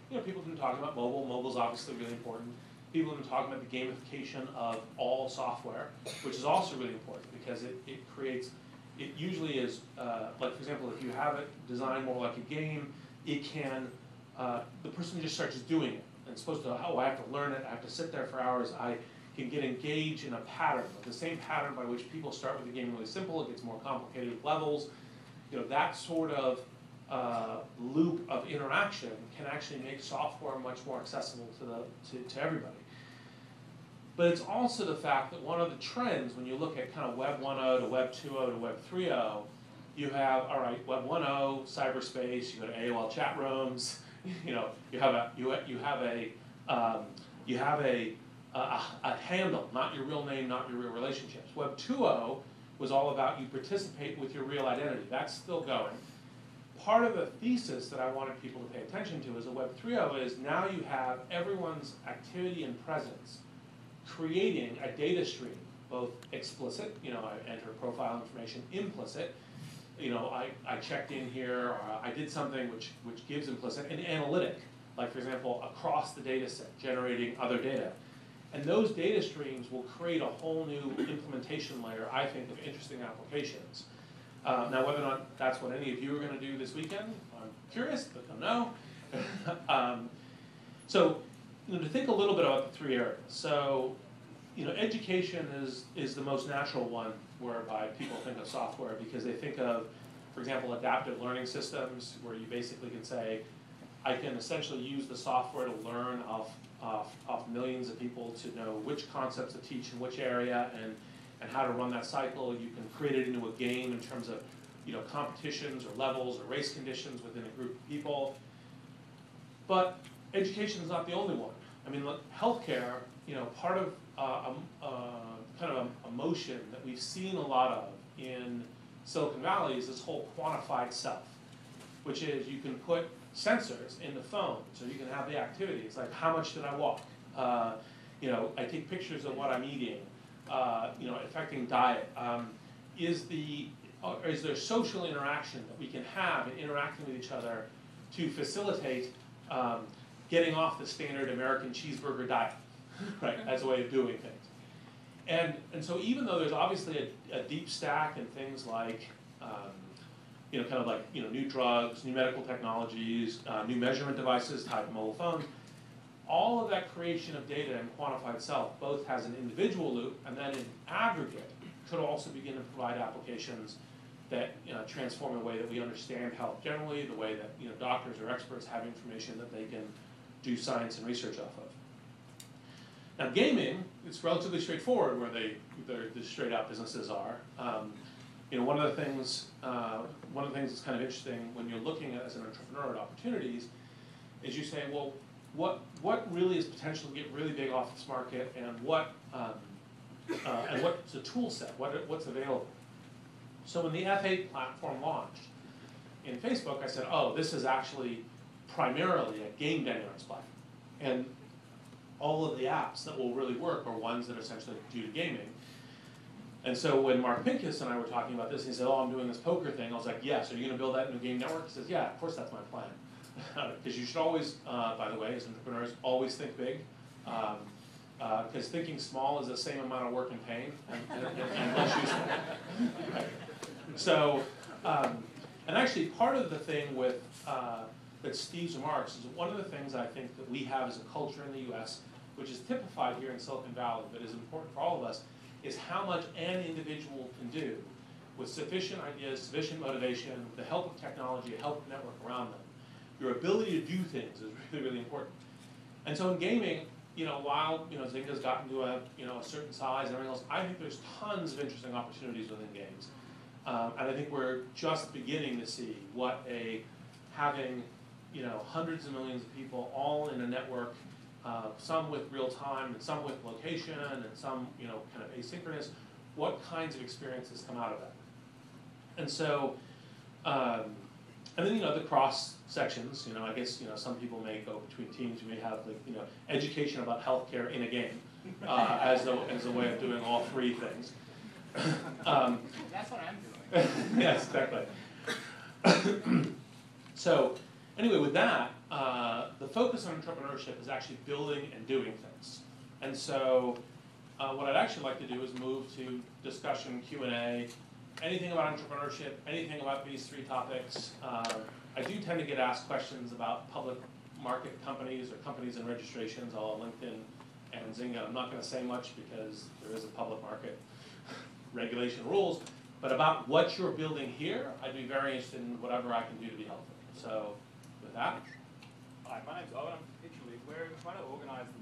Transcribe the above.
people have been talking about mobile. Mobile's obviously really important. People have been talking about the gamification of all software, which is also really important because it creates, it usually is, like for example, if you have it designed more like a game, it can, the person just starts doing it. And it's supposed to, oh, I have to learn it, I have to sit there for hours, I can get engaged in a pattern, the same pattern by which people start with the game really simple, it gets more complicated with levels. That sort of loop of interaction can actually make software much more accessible to everybody. But it's also the fact that one of the trends, when you look at kind of Web 1.0 to Web 2.0 to Web 3.0, you have, all right, Web 1.0, cyberspace, you go to AOL chat rooms, you have a handle, not your real name, not your real relationships. Web 2.0 was all about you participate with your real identity. That's still going. Part of the thesis that I wanted people to pay attention to is a Web 3.0 is now you have everyone's activity and presence creating a data stream, both explicit, I enter profile information, implicit, I checked in here, or I did something which gives implicit, and analytic, like for example, across the data set, generating other data. And those data streams will create a whole new implementation layer, I think, of interesting applications. Now, whether or not that's what any of you are going to do this weekend, I'm curious, but don't know. So, to think a little bit about the three areas. So, education is the most natural one whereby people think of software because they think of, for example, adaptive learning systems where you basically can say, I can essentially use the software to learn off millions of people to know which concepts to teach in which area and how to run that cycle. You can create it into a game in terms of competitions or levels or race conditions within a group of people. But education is not the only one. I mean, look, healthcare, part of kind of a motion that we've seen a lot of in Silicon Valley is this whole quantified self, which is you can put sensors in the phone, so you can have the activities, like how much did I walk? I take pictures of what I'm eating, affecting diet. Is there social interaction that we can have in interacting with each other to facilitate getting off the standard American cheeseburger diet, right, as a way of doing things? And so even though there's obviously a deep stack in things like new drugs, new medical technologies, new measurement devices, type mobile phones, all of that creation of data and quantified self both has an individual loop and then in aggregate could also begin to provide applications that transform the way that we understand health generally, the way that doctors or experts have information that they can do science and research off of. Now gaming, it's relatively straightforward where the straight out businesses are. One of the things that's kind of interesting when you're looking at as an entrepreneur at opportunities is you say, well, what really is potential to get really big off this market, and what's the tool set, what's available. So when the F8 platform launched in Facebook, I said, oh, this is actually primarily a game dynamics platform, and all of the apps that will really work are ones that are essentially due to gaming. And so when Mark Pincus and I were talking about this, he said, oh, I'm doing this poker thing. I was like, yes, are you going to build that into a game network? He says, yeah, of course that's my plan. Because you should always, by the way, as entrepreneurs, always think big. Because thinking small is the same amount of work and pain and less useful. Right. So, and actually part of the thing with that Steve's remarks is one of the things I think that we have as a culture in the US, which is typified here in Silicon Valley, but is important for all of us, is how much an individual can do with sufficient ideas, sufficient motivation, with the help of technology, a help network around them. Your ability to do things is really, really important. And so in gaming, while Zynga's gotten to a certain size and everything else, I think there's tons of interesting opportunities within games. And I think we're just beginning to see what having hundreds of millions of people all in a network, some with real time and some with location and some kind of asynchronous, what kinds of experiences come out of that. And so, and then the cross sections, I guess some people may go between teams. You may have education about healthcare in a game as a way of doing all three things. That's what I'm doing. Yes, exactly. So anyway, with that, the focus on entrepreneurship is actually building and doing things. And so what I'd actually like to do is move to discussion, Q&A, anything about entrepreneurship, anything about these three topics. I do tend to get asked questions about public market companies or companies and registrations, all on LinkedIn and Zynga. I'm not going to say much because there is a public market regulation rules, but about what you're building here, I'd be very interested in whatever I can do to be helpful. So with that. Hi, my name's Owen. I'm Italy. We're trying to organise the